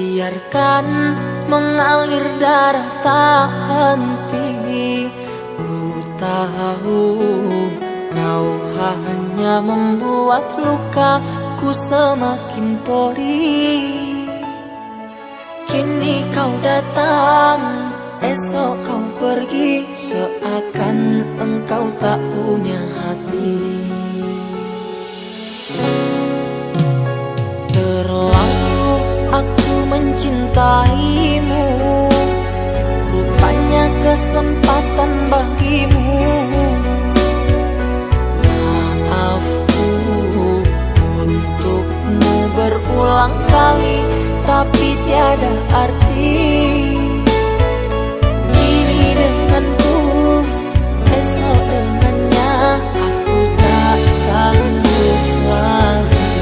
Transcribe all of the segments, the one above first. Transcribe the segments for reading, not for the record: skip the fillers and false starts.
Biarkan mengalir darah tak henti. Ku tahu kau hanya membuat lukaku semakin perih. Kini kau datang, esok kau pergi, seakan engkau tak punya hati. Terlalu aku mencintaimu, rupanya kesempatan bagimu. Maafku untukmu berulang kali, tapi tiada arti. Kini denganku, esok dengannya, aku tak sanggup lagi.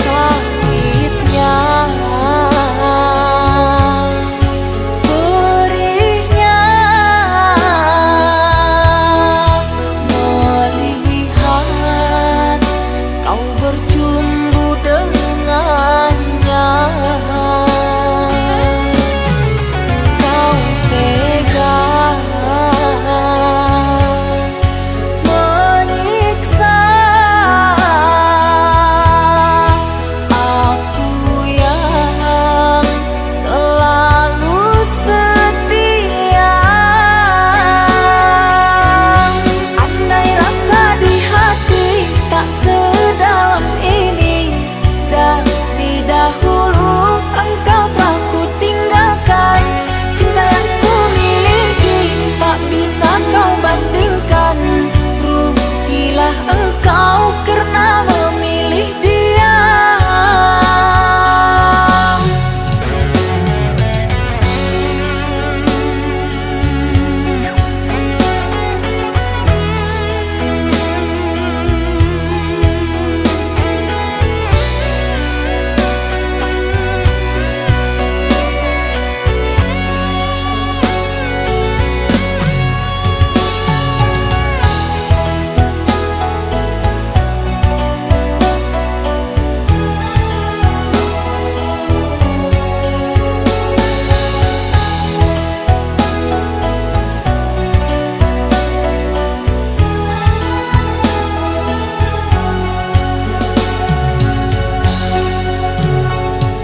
Sakitnya, perihnya, melihat kau bercumbu dengannya. Kau tega menyiksa aku yang selalu setia. Andai rasa di hati tak sedalam ini, dari dahulu engkau telah ku tinggalkan. Cinta yang ku miliki tak bisa kau bandingkan. Rugilah engkau karena memilih dia.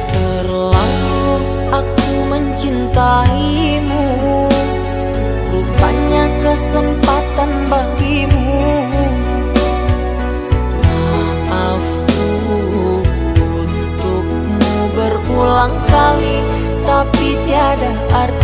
Terlalu aku mencintaimu, rupanya kesempatan bagimu. Maafku untukmu berulang kali, tapi tiada arti.